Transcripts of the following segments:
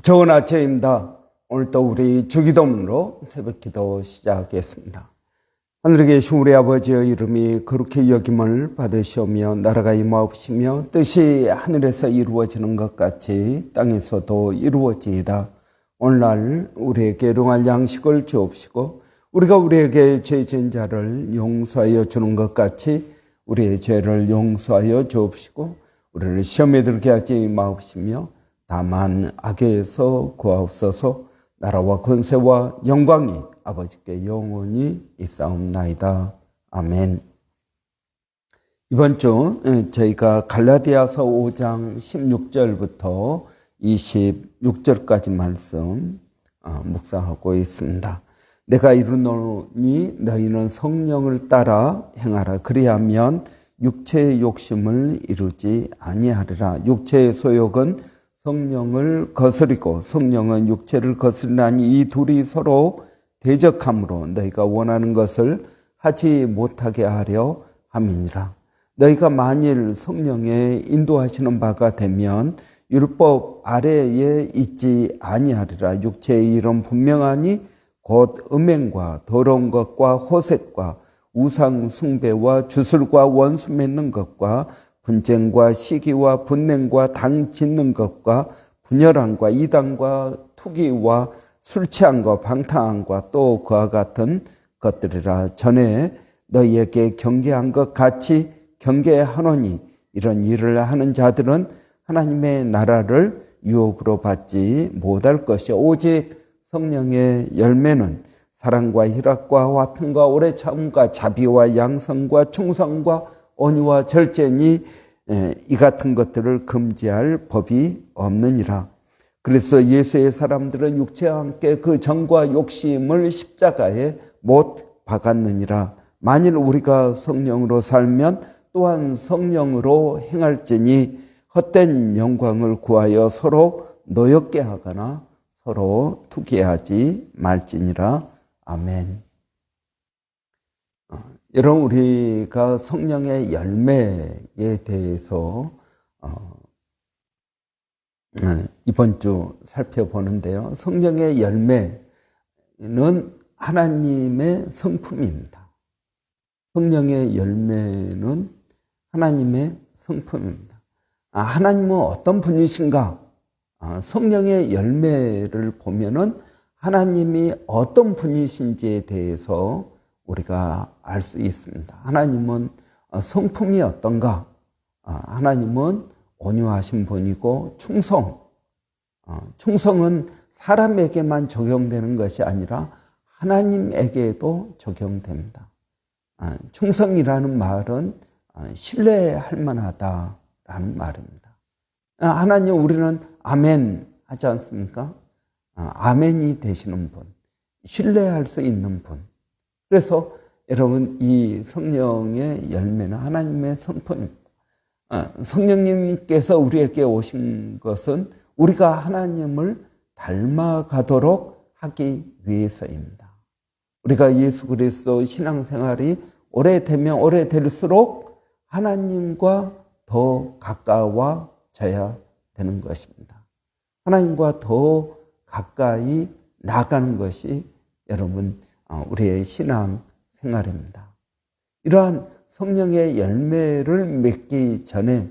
좋은 아침입니다. 오늘도 우리 주기도문으로 새벽기도 시작하겠습니다. 하늘에 계신 우리 아버지의 이름이 거룩히 여김을 받으시오며 나라가 임하옵시며 뜻이 하늘에서 이루어지는 것 같이 땅에서도 이루어지이다. 오늘날 우리에게 일용할 양식을 주옵시고 우리가 우리에게 죄 지은 자를 용서하여 주는 것 같이 우리의 죄를 용서하여 주옵시고 우리를 시험에 들게 하지 마옵시며 다만 악에서 구하옵소서. 나라와 권세와 영광이 아버지께 영원히 있사옵나이다. 아멘. 이번 주 저희가 갈라디아서 5장 16절부터 26절까지 말씀 묵상하고 있습니다. 내가 이르노니 너희는 성령을 따라 행하라. 그리하면 육체의 욕심을 이루지 아니하리라. 육체의 소욕은 성령을 거스리고 성령은 육체를 거스리나니 이 둘이 서로 대적함으로 너희가 원하는 것을 하지 못하게 하려 함이니라. 너희가 만일 성령의 인도하시는 바가 되면 율법 아래에 있지 아니하리라. 육체의 일은 분명하니 곧 음행과 더러운 것과 호색과 우상 숭배와 주술과 원수 맺는 것과 분쟁과 시기와 분냉과 당 짓는 것과 분열함과 이단과 투기와 술 취함과 방탕함과 또 그와 같은 것들이라. 전에 너희에게 경계한 것 같이 경계하노니 이런 일을 하는 자들은 하나님의 나라를 유혹으로 받지 못할 것이요 오직 성령의 열매는 사랑과 희락과 화평과 오래 참음과 자비와 양성과 충성과 온유와 절제니 이 같은 것들을 금지할 법이 없느니라. 그래서 예수의 사람들은 육체와 함께 그 정과 욕심을 십자가에 못 박았느니라. 만일 우리가 성령으로 살면 또한 성령으로 행할지니 헛된 영광을 구하여 서로 노엽게 하거나 서로 투기하지 말지니라. 아멘. 여러분, 우리가 성령의 열매에 대해서 이번 주 살펴보는데요. 성령의 열매는 하나님의 성품입니다. 성령의 열매는 하나님의 성품입니다. 하나님은 어떤 분이신가? 성령의 열매를 보면은 하나님이 어떤 분이신지에 대해서 우리가 알 수 있습니다. 하나님은 성품이 어떤가? 하나님은 온유하신 분이고 충성은 사람에게만 적용되는 것이 아니라 하나님에게도 적용됩니다. 충성이라는 말은 신뢰할 만하다라는 말입니다. 하나님 우리는 아멘 하지 않습니까? 아멘이 되시는 분, 신뢰할 수 있는 분. 그래서 여러분 이 성령의 열매는 하나님의 성품입니다. 성령님께서 우리에게 오신 것은 우리가 하나님을 닮아가도록 하기 위해서입니다. 우리가 예수 그리스도 신앙생활이 오래되면 오래될수록 하나님과 더 가까워져야 되는 것입니다. 하나님과 더 가까이 나가는 것이 여러분 우리의 신앙 생활입니다. 이러한 성령의 열매를 맺기 전에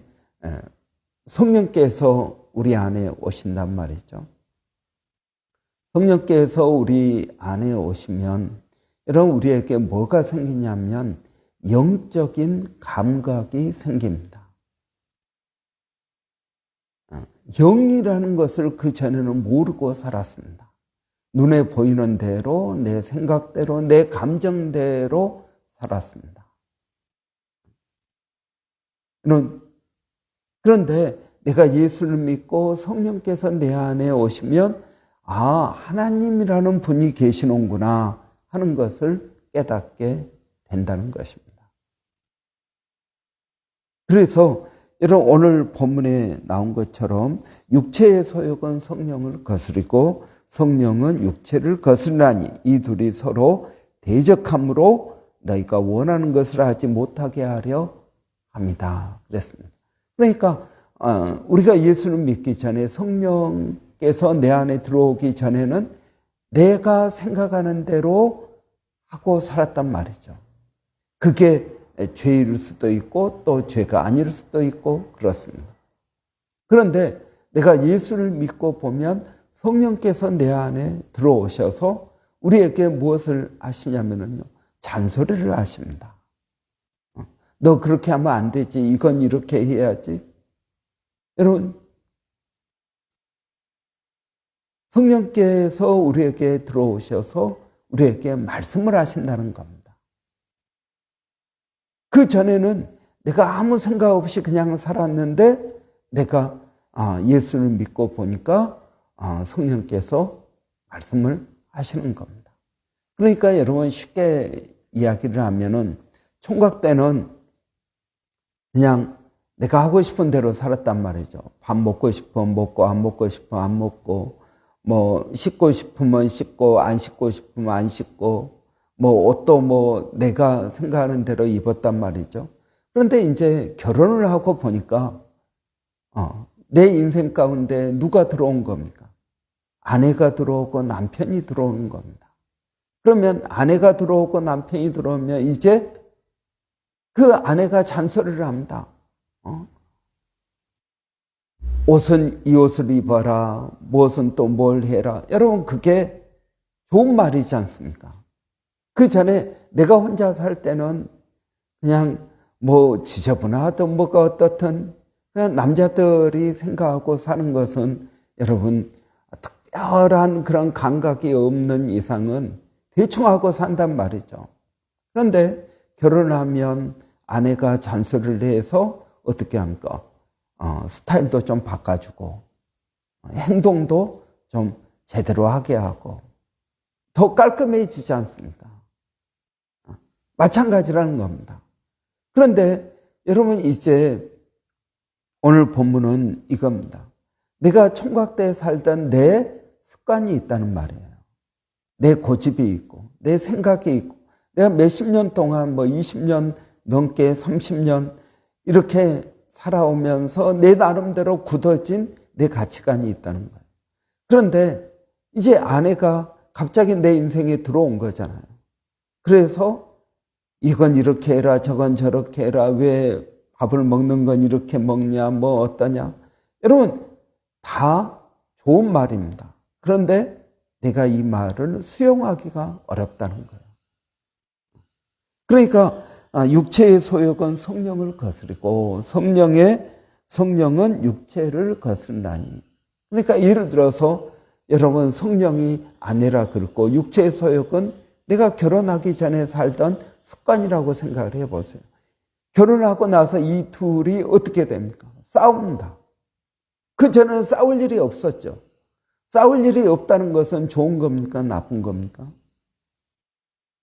성령께서 우리 안에 오신단 말이죠. 성령께서 우리 안에 오시면 여러분 우리에게 뭐가 생기냐면 영적인 감각이 생깁니다. 영이라는 것을 그전에는 모르고 살았습니다. 눈에 보이는 대로 내 생각대로 내 감정대로 살았습니다. 그런데 내가 예수를 믿고 성령께서 내 안에 오시면 하나님이라는 분이 계시는구나 하는 것을 깨닫게 된다는 것입니다. 그래서 여러분 오늘 본문에 나온 것처럼 육체의 소욕은 성령을 거스리고 성령은 육체를 거스르나니 이 둘이 서로 대적함으로 너희가 원하는 것을 하지 못하게 하려 합니다. 그랬습니다. 그러니까 우리가 예수를 믿기 전에 성령 성령께서 내 안에 들어오기 전에는 내가 생각하는 대로 하고 살았단 말이죠. 그게 죄일 수도 있고 또 죄가 아닐 수도 있고 그렇습니다. 그런데 내가 예수를 믿고 보면 성령께서 내 안에 들어오셔서 우리에게 무엇을 하시냐면요, 잔소리를 하십니다. 너 그렇게 하면 안 되지. 이건 이렇게 해야지. 여러분, 성령께서 우리에게 들어오셔서 우리에게 말씀을 하신다는 겁니다. 그 전에는 내가 아무 생각 없이 그냥 살았는데 내가 예수를 믿고 보니까 성령께서 말씀을 하시는 겁니다. 그러니까 여러분, 쉽게 이야기를 하면은 총각 때는 그냥 내가 하고 싶은 대로 살았단 말이죠. 밥 먹고 싶으면 먹고, 안 먹고 싶으면 안 먹고, 뭐 씻고 싶으면 씻고, 안 씻고 싶으면 안 씻고, 뭐 옷도 내가 생각하는 대로 입었단 말이죠. 그런데 이제 결혼을 하고 보니까 내 인생 가운데 누가 들어온 겁니까? 아내가 들어오고 남편이 들어오는 겁니다. 그러면 아내가 들어오고 남편이 들어오면 이제 그 아내가 잔소리를 합니다. 옷은 이 옷을 입어라. 무엇은 또 뭘 해라. 여러분, 그게 좋은 말이지 않습니까? 그 전에 내가 혼자 살 때는 그냥 지저분하든 뭐가 어떻든 그냥 남자들이 생각하고 사는 것은 여러분, 특별한 그런 감각이 없는 이상은 대충 하고 산단 말이죠. 그런데 결혼하면 아내가 잔소리를 해서 어떻게 합니까? 스타일도 좀 바꿔주고 행동도 좀 제대로 하게 하고 더 깔끔해지지 않습니까? 마찬가지라는 겁니다. 그런데 여러분, 이제 오늘 본문은 이겁니다. 내가 총각 때 살던 내 습관이 있다는 말이에요. 내 고집이 있고 내 생각이 있고 내가 몇십 년 동안 20년 넘게 30년 이렇게 살아오면서 내 나름대로 굳어진 내 가치관이 있다는 거예요. 그런데 이제 아내가 갑자기 내 인생에 들어온 거잖아요. 그래서 이건 이렇게 해라, 저건 저렇게 해라, 왜 밥을 먹는 건 이렇게 먹냐, 뭐 어떠냐. 여러분, 다 좋은 말입니다. 그런데 내가 이 말을 수용하기가 어렵다는 거예요. 그러니까 육체의 소욕은 성령을 거스리고 성령은 육체를 거스르나니. 그러니까 예를 들어서 여러분, 성령이 아내라 그랬고 육체의 소욕은 내가 결혼하기 전에 살던 습관이라고 생각을 해보세요. 결혼하고 나서 이 둘이 어떻게 됩니까? 싸웁니다. 그 전에는 싸울 일이 없었죠. 싸울 일이 없다는 것은 좋은 겁니까? 나쁜 겁니까?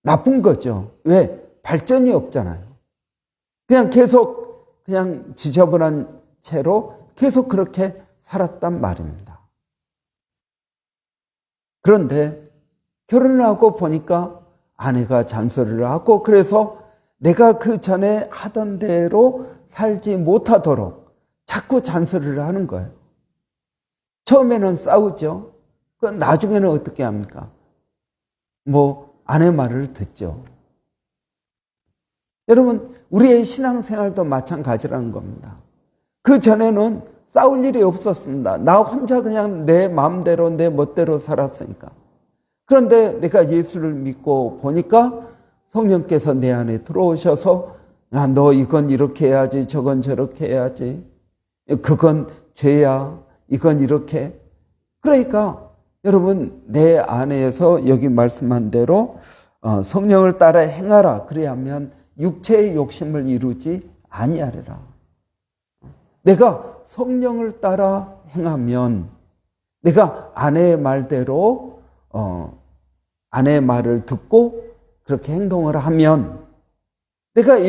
나쁜 거죠. 왜? 발전이 없잖아요. 그냥 계속 지저분한 채로 계속 그렇게 살았단 말입니다. 그런데 결혼을 하고 보니까 아내가 잔소리를 하고 그래서 내가 그 전에 하던 대로 살지 못하도록 자꾸 잔소리를 하는 거예요. 처음에는 싸우죠. 그 나중에는 어떻게 합니까? 아내 말을 듣죠. 여러분, 우리의 신앙생활도 마찬가지라는 겁니다. 그 전에는 싸울 일이 없었습니다. 나 혼자 그냥 내 마음대로 내 멋대로 살았으니까. 그런데 내가 예수를 믿고 보니까 성령께서 내 안에 들어오셔서 야, 너 이건 이렇게 해야지, 저건 저렇게 해야지, 그건 죄야, 이건 이렇게. 그러니까 여러분, 내 안에서 여기 말씀한 대로 성령을 따라 행하라. 그래야면 육체의 욕심을 이루지 아니하리라. 내가 성령을 따라 행하면 내가 아내의 말대로 아내의 말을 듣고 그렇게 행동을 하면 내가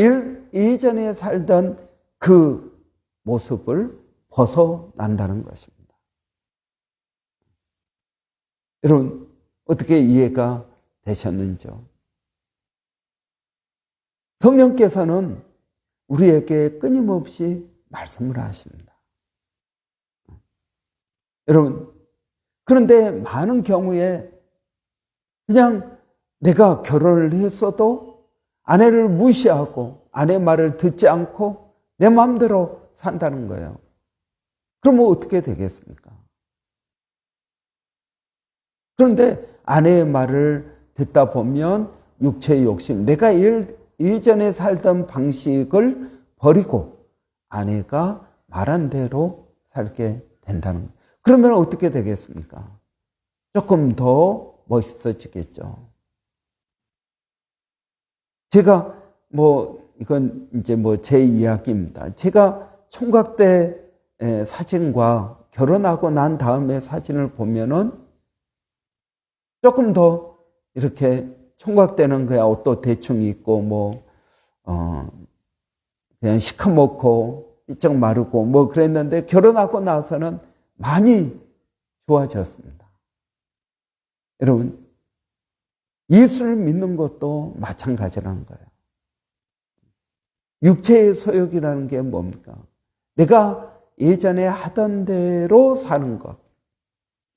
예전에 살던 그 모습을 벗어난다는 것입니다. 여러분, 어떻게 이해가 되셨는지요? 성령께서는 우리에게 끊임없이 말씀을 하십니다. 여러분, 그런데 많은 경우에 그냥 내가 결혼을 했어도 아내를 무시하고 아내 말을 듣지 않고 내 마음대로 산다는 거예요. 그러면 어떻게 되겠습니까? 그런데 아내의 말을 듣다 보면 육체의 욕심, 내가 예전에 살던 방식을 버리고 아내가 말한 대로 살게 된다는 거예요. 그러면 어떻게 되겠습니까? 조금 더 멋있어지겠죠. 제가 이건 이제 제 이야기입니다. 제가 총각 때 사진과 결혼하고 난 다음에 사진을 보면은 조금 더 이렇게 총각 때는 그냥 옷도 대충 입고 그냥 시커멓고 삐쩍 마르고 그랬는데 결혼하고 나서는 많이 좋아졌습니다. 여러분, 예수를 믿는 것도 마찬가지라는 거예요. 육체의 소욕이라는 게 뭡니까? 내가 예전에 하던 대로 사는 것.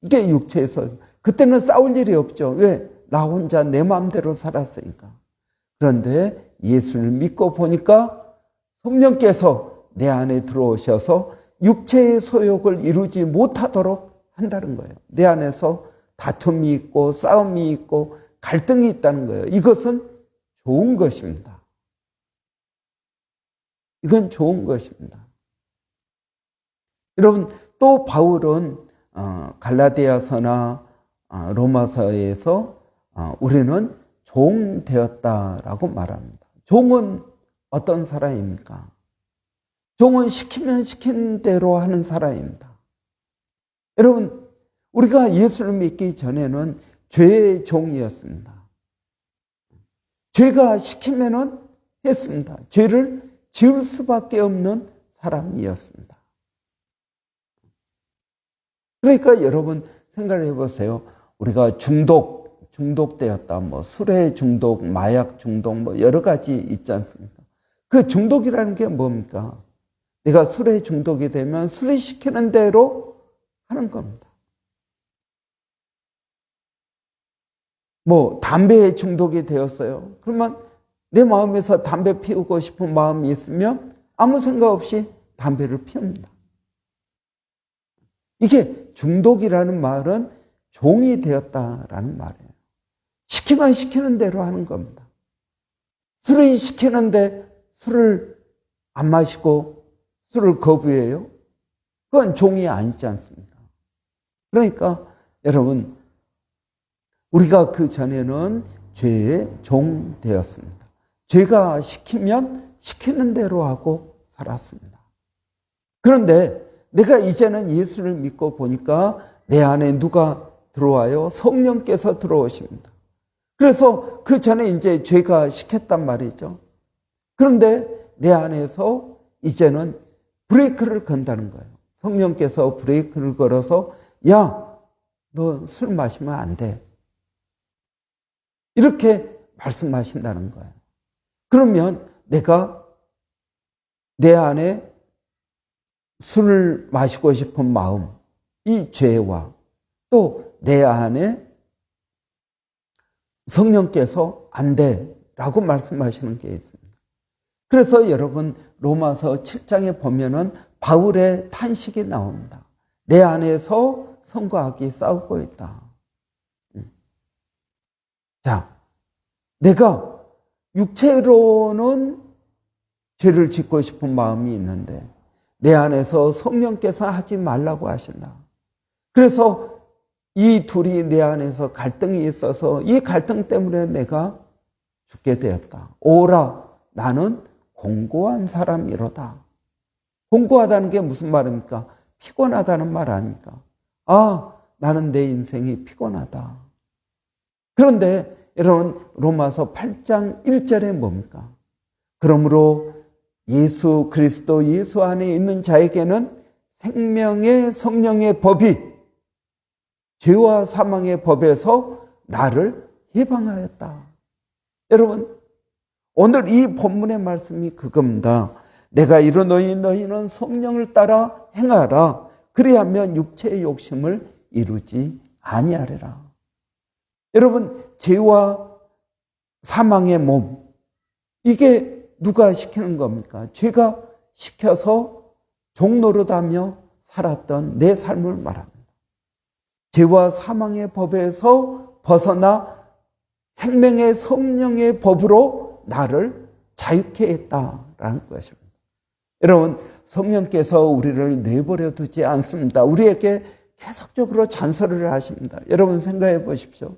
이게 육체의 소욕. 그때는 싸울 일이 없죠. 왜? 나 혼자 내 마음대로 살았으니까. 그런데 예수를 믿고 보니까 성령께서 내 안에 들어오셔서 육체의 소욕을 이루지 못하도록 한다는 거예요. 내 안에서 다툼이 있고 싸움이 있고 갈등이 있다는 거예요. 이것은 좋은 것입니다. 이건 좋은 것입니다. 여러분, 또 바울은 갈라디아서나 로마서에서 우리는 종 되었다라고 말합니다. 종은 어떤 사람입니까? 종은 시키면 시킨 대로 하는 사람입니다. 여러분, 우리가 예수를 믿기 전에는 죄의 종이었습니다. 죄가 시키면은 했습니다. 죄를 지을 수밖에 없는 사람이었습니다. 그러니까 여러분 생각을 해보세요. 우리가 중독되었다. 술에 중독, 마약 중독, 여러 가지 있지 않습니까? 그 중독이라는 게 뭡니까? 내가 술에 중독이 되면 술이 시키는 대로 하는 겁니다. 담배에 중독이 되었어요. 그러면 내 마음에서 담배 피우고 싶은 마음이 있으면 아무 생각 없이 담배를 피웁니다. 이게 중독이라는 말은 종이 되었다라는 말이에요. 시키면 시키는 대로 하는 겁니다. 술이 시키는데 술을 안 마시고 술을 거부해요? 그건 종이 아니지 않습니까? 그러니까 여러분, 우리가 그 전에는 죄의 종 되었습니다. 죄가 시키면 시키는 대로 하고 살았습니다. 그런데 내가 이제는 예수를 믿고 보니까 내 안에 누가 들어와요? 성령께서 들어오십니다. 그래서 그 전에 이제 죄가 시켰단 말이죠. 그런데 내 안에서 이제는 브레이크를 건다는 거예요. 성령께서 브레이크를 걸어서 야, 너 술 마시면 안 돼. 이렇게 말씀하신다는 거예요. 그러면 내가 내 안에 술을 마시고 싶은 마음, 이 죄와 또 내 안에 성령께서 안 돼라고 말씀하시는 게 있습니다. 그래서 여러분 로마서 7장에 보면은 바울의 탄식이 나옵니다. 내 안에서 성과 악이 싸우고 있다. 자, 내가 육체로는 죄를 짓고 싶은 마음이 있는데 내 안에서 성령께서 하지 말라고 하신다. 그래서 이 둘이 내 안에서 갈등이 있어서 이 갈등 때문에 내가 죽게 되었다. 오라, 나는 공고한 사람이로다. 공고하다는 게 무슨 말입니까? 피곤하다는 말 아닙니까? 아, 나는 내 인생이 피곤하다. 그런데 여러분 로마서 8장 1절에 뭡니까? 그러므로 예수 그리스도 예수 안에 있는 자에게는 생명의 성령의 법이 죄와 사망의 법에서 나를 해방하였다. 여러분 오늘 이 본문의 말씀이 그겁니다. 내가 이르노니 너희는 성령을 따라 행하라. 그리하면 육체의 욕심을 이루지 아니하리라. 여러분, 죄와 사망의 몸, 이게 누가 시키는 겁니까? 죄가 시켜서 종노릇하며 살았던 내 삶을 말합니다. 죄와 사망의 법에서 벗어나 생명의 성령의 법으로 나를 자유케 했다라는 것입니다. 여러분, 성령께서 우리를 내버려 두지 않습니다. 우리에게 계속적으로 잔소리를 하십니다. 여러분 생각해 보십시오.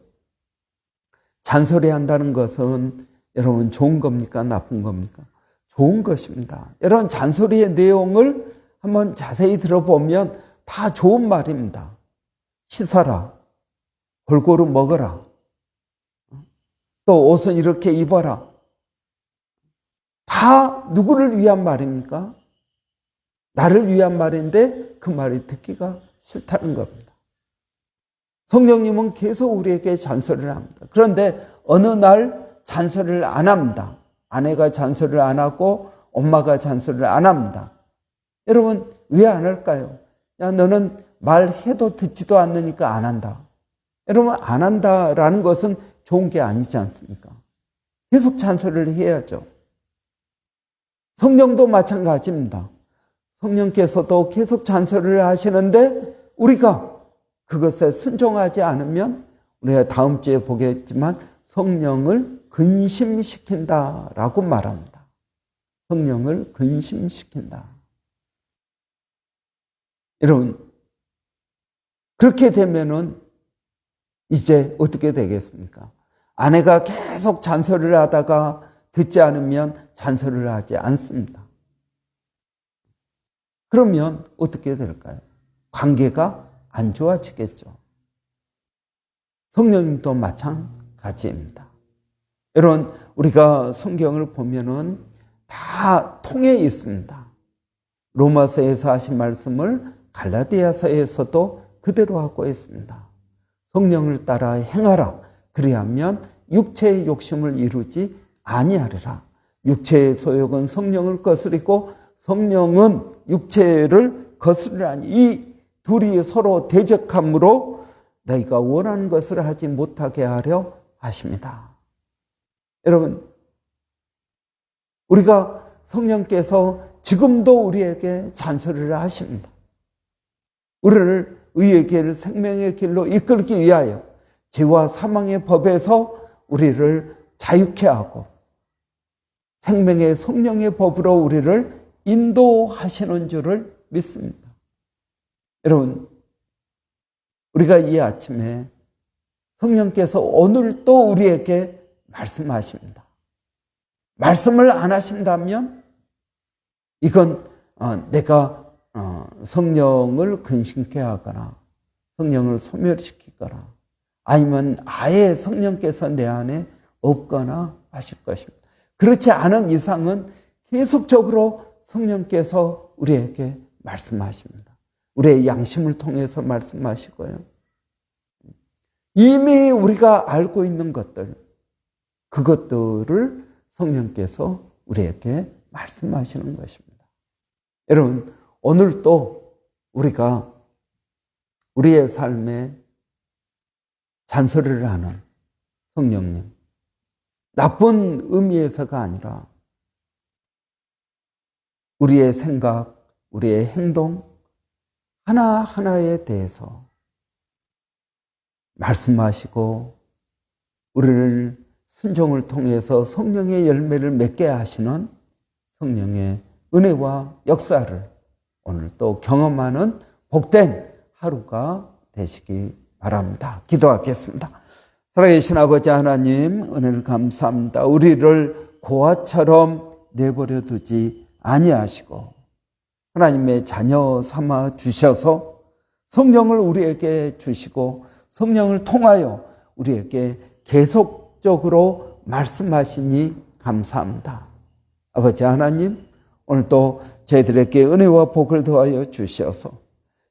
잔소리한다는 것은 여러분 좋은 겁니까? 나쁜 겁니까? 좋은 것입니다. 여러분 잔소리의 내용을 한번 자세히 들어보면 다 좋은 말입니다. 씻어라. 골고루 먹어라. 또 옷은 이렇게 입어라. 다 누구를 위한 말입니까? 나를 위한 말인데 그 말이 듣기가 싫다는 겁니다. 성령님은 계속 우리에게 잔소리를 합니다. 그런데 어느 날 잔소리를 안 합니다. 아내가 잔소리를 안 하고 엄마가 잔소리를 안 합니다. 여러분 왜 안 할까요? 야, 너는 말해도 듣지도 않으니까 안 한다. 여러분 안 한다라는 것은 좋은 게 아니지 않습니까? 계속 잔소리를 해야죠. 성령도 마찬가지입니다. 성령께서도 계속 잔소리를 하시는데 우리가 그것에 순종하지 않으면 우리가 다음 주에 보겠지만 성령을 근심시킨다라고 말합니다. 성령을 근심시킨다. 여러분, 그렇게 되면은 이제 어떻게 되겠습니까? 아내가 계속 잔소리를 하다가 듣지 않으면 잔소리를 하지 않습니다. 그러면 어떻게 될까요? 관계가 안 좋아지겠죠. 성령님도 마찬가지입니다. 여러분, 우리가 성경을 보면은 다 통해 있습니다. 로마서에서 하신 말씀을 갈라디아서에서도 그대로 하고 있습니다. 성령을 따라 행하라. 그리하면 육체의 욕심을 이루지 아니하리라. 육체의 소욕은 성령을 거스리고 성령은 육체를 거스르라니. 이 둘이 서로 대적함으로 너희가 원하는 것을 하지 못하게 하려 하십니다. 여러분, 우리가 성령께서 지금도 우리에게 잔소리를 하십니다. 우리를 의의 길, 생명의 길로 이끌기 위하여 죄와 사망의 법에서 우리를 자유케 하고 생명의 성령의 법으로 우리를 인도하시는 줄을 믿습니다. 여러분, 우리가 이 아침에 성령께서 오늘 또 우리에게 말씀하십니다. 말씀을 안 하신다면 이건 내가 성령을 근심케 하거나 성령을 소멸시키거나 아니면 아예 성령께서 내 안에 없거나 하실 것입니다. 그렇지 않은 이상은 계속적으로 성령께서 우리에게 말씀하십니다. 우리의 양심을 통해서 말씀하시고요. 이미 우리가 알고 있는 것들, 그것들을 성령께서 우리에게 말씀하시는 것입니다. 여러분, 오늘 또 우리가 우리의 삶에 잔소리를 하는 성령님, 나쁜 의미에서가 아니라 우리의 생각, 우리의 행동 하나하나에 대해서 말씀하시고 우리를 순종을 통해서 성령의 열매를 맺게 하시는 성령의 은혜와 역사를 오늘 또 경험하는 복된 하루가 되시기 바랍니다. 기도하겠습니다. 살아계신 아버지 하나님, 은혜를 감사합니다. 우리를 고아처럼 내버려 두지 아니하시고 하나님의 자녀 삼아 주셔서 성령을 우리에게 주시고 성령을 통하여 우리에게 계속적으로 말씀하시니 감사합니다. 아버지 하나님, 오늘도 저희들에게 은혜와 복을 더하여 주셔서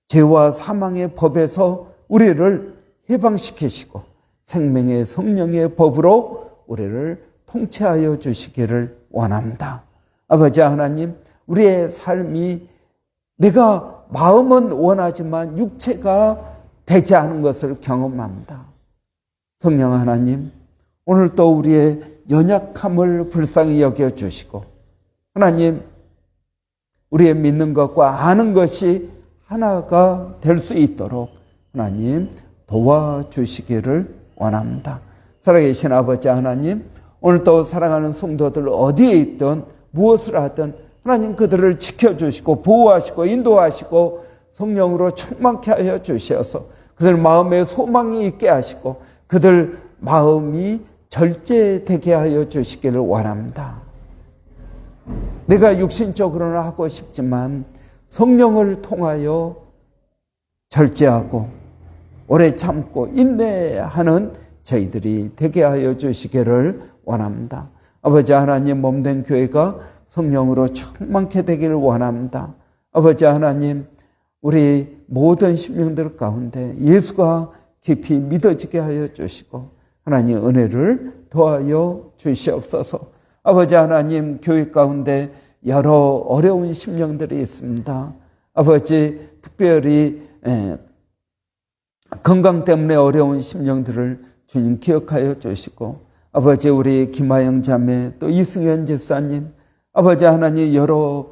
죄와 사망의 법에서 우리를 해방시키시고 생명의 성령의 법으로 우리를 통치하여 주시기를 원합니다. 아버지 하나님, 우리의 삶이 내가 마음은 원하지만 육체가 되지 않은 것을 경험합니다. 성령 하나님, 오늘 또 우리의 연약함을 불쌍히 여겨주시고, 하나님, 우리의 믿는 것과 아는 것이 하나가 될 수 있도록 하나님 도와주시기를 원합니다. 살아계신 아버지 하나님, 오늘 또 사랑하는 성도들 어디에 있든 무엇을 하든 하나님 그들을 지켜주시고 보호하시고 인도하시고 성령으로 충만케 하여 주셔서 그들 마음에 소망이 있게 하시고 그들 마음이 절제되게 하여 주시기를 원합니다. 내가 육신적으로는 하고 싶지만 성령을 통하여 절제하고 오래 참고 인내하는 저희들이 되게 하여 주시기를 원합니다. 아버지 하나님, 몸된 교회가 성령으로 충만케 되기를 원합니다. 아버지 하나님, 우리 모든 심령들 가운데 예수가 깊이 믿어지게 하여 주시고 하나님 은혜를 더하여 주시옵소서. 아버지 하나님, 교회 가운데 여러 어려운 심령들이 있습니다. 아버지, 특별히 건강 때문에 어려운 심령들을 주님 기억하여 주시고, 아버지 우리 김하영 자매 또 이승현 집사님, 아버지 하나님 여러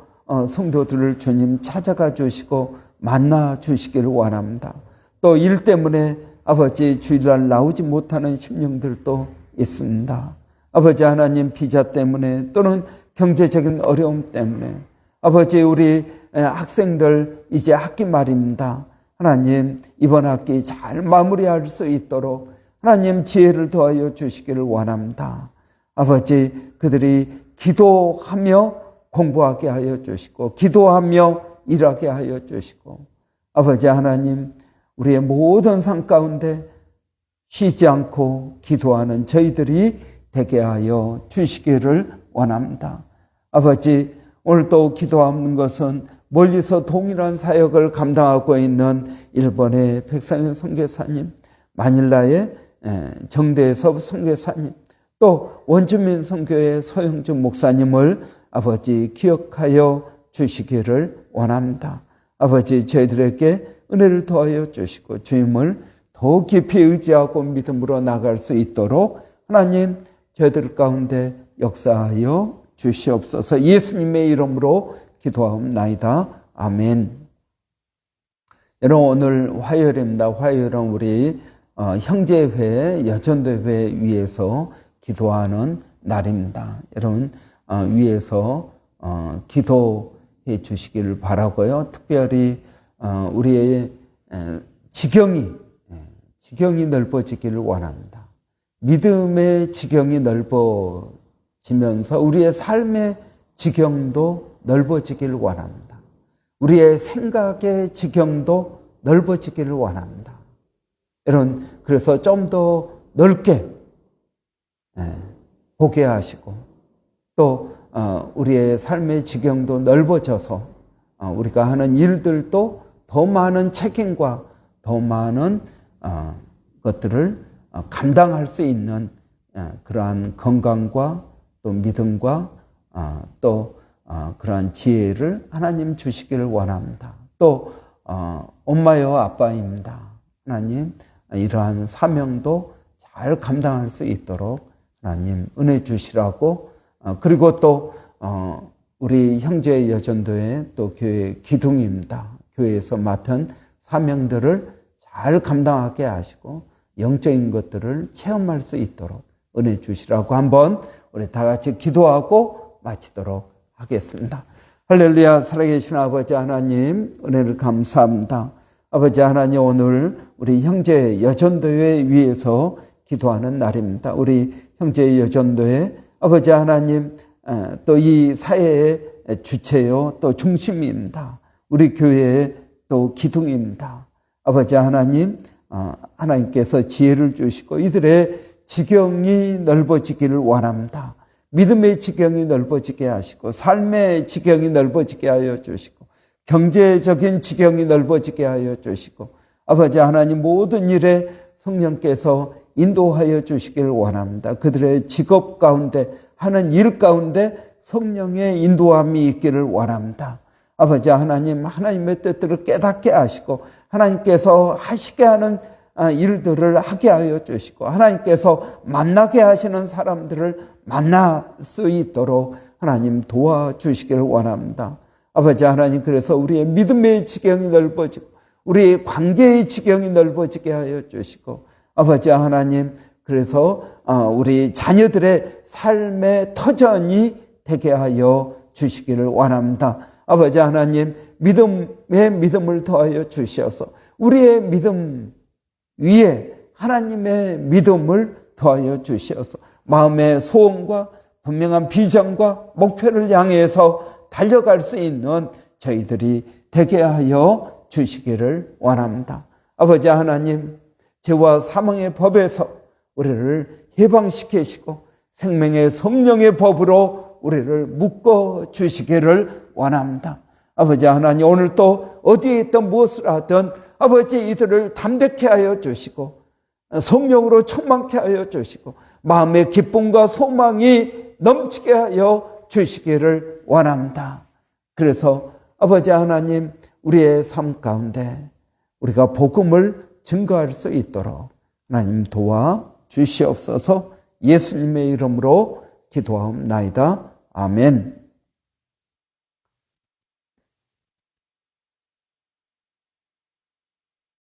성도들을 주님 찾아가 주시고 만나 주시기를 원합니다. 또 일 때문에 아버지 주일날 나오지 못하는 심령들도 있습니다. 아버지 하나님, 비자 때문에 또는 경제적인 어려움 때문에 아버지 우리 학생들 이제 학기 말입니다. 하나님, 이번 학기 잘 마무리할 수 있도록 하나님 지혜를 더하여 주시기를 원합니다. 아버지, 그들이 기도하며 공부하게 하여 주시고 기도하며 일하게 하여 주시고, 아버지 하나님, 우리의 모든 삶 가운데 쉬지 않고 기도하는 저희들이 되게 하여 주시기를 원합니다. 아버지, 오늘 또 기도하는 것은 멀리서 동일한 사역을 감당하고 있는 일본의 백상현 선교사님, 마닐라의 정대섭 선교사님, 또 원주민 선교의 서영준 목사님을 아버지 기억하여 주시기를 원합니다. 아버지, 저희들에게 은혜를 더하여 주시고 주님을 더 깊이 의지하고 믿음으로 나갈 수 있도록 하나님 저희들 가운데 역사하여 주시옵소서. 예수님의 이름으로 기도하옵나이다. 아멘. 여러분, 오늘 화요일입니다. 화요일은 우리 형제회, 여전도회 위에서 기도하는 날입니다. 여러분, 위에서 기도해 주시기를 바라고요. 특별히 우리의 지경이 넓어지기를 원합니다. 믿음의 지경이 넓어지면서 우리의 삶의 지경도 넓어지기를 원합니다. 우리의 생각의 지경도 넓어지기를 원합니다. 여러분, 그래서 좀 더 넓게 보게 하시고 또 우리의 삶의 지경도 넓어져서 우리가 하는 일들도 더 많은 책임과 더 많은 것들을 감당할 수 있는 그러한 건강과 또 믿음과 또 그러한 지혜를 하나님 주시기를 원합니다. 또 엄마요 아빠입니다. 하나님, 이러한 사명도 잘 감당할 수 있도록 하나님 은혜 주시라고, 그리고 또 우리 형제 여전도회 또 교회 기둥입니다. 교회에서 맡은 사명들을 잘 감당하게 하시고 영적인 것들을 체험할 수 있도록 은혜 주시라고 한번 우리 다 같이 기도하고 마치도록 하겠습니다. 할렐루야. 살아계신 아버지 하나님, 은혜를 감사합니다. 아버지 하나님, 오늘 우리 형제 여전도회 위해서 기도하는 날입니다. 우리 형제 여전도회, 아버지 하나님, 또 이 사회의 주체요 또 중심입니다. 우리 교회의 또 기둥입니다. 아버지 하나님, 하나님께서 지혜를 주시고 이들의 지경이 넓어지기를 원합니다. 믿음의 지경이 넓어지게 하시고 삶의 지경이 넓어지게 하여 주시고 경제적인 지경이 넓어지게 하여 주시고, 아버지 하나님, 모든 일에 성령께서 인도하여 주시기를 원합니다. 그들의 직업 가운데 하는 일 가운데 성령의 인도함이 있기를 원합니다. 아버지 하나님, 하나님의 뜻들을 깨닫게 하시고 하나님께서 하시게 하는 일들을 하게 하여 주시고 하나님께서 만나게 하시는 사람들을 만날 수 있도록 하나님 도와주시기를 원합니다. 아버지 하나님, 그래서 우리의 믿음의 지경이 넓어지고 우리의 관계의 지경이 넓어지게 하여 주시고 아버지 하나님, 그래서 우리 자녀들의 삶의 터전이 되게 하여 주시기를 원합니다. 아버지 하나님, 믿음에 믿음을 더하여 주셔서 우리의 믿음 위에 하나님의 믿음을 더하여 주셔서 마음의 소원과 분명한 비전과 목표를 향해서 달려갈 수 있는 저희들이 되게 하여 주시기를 원합니다. 아버지 하나님, 죄와 사망의 법에서 우리를 해방시키시고 생명의 성령의 법으로 우리를 묶어 주시기를 원합니다. 아버지 하나님, 오늘 또 어디에 있든 무엇을 하든 아버지 이들을 담대케 하여 주시고 성령으로 충만케 하여 주시고 마음의 기쁨과 소망이 넘치게 하여 주시기를 원합니다. 그래서 아버지 하나님, 우리의 삶 가운데 우리가 복음을 증거할 수 있도록 하나님 도와 주시옵소서. 예수님의 이름으로 기도하옵나이다. 아멘.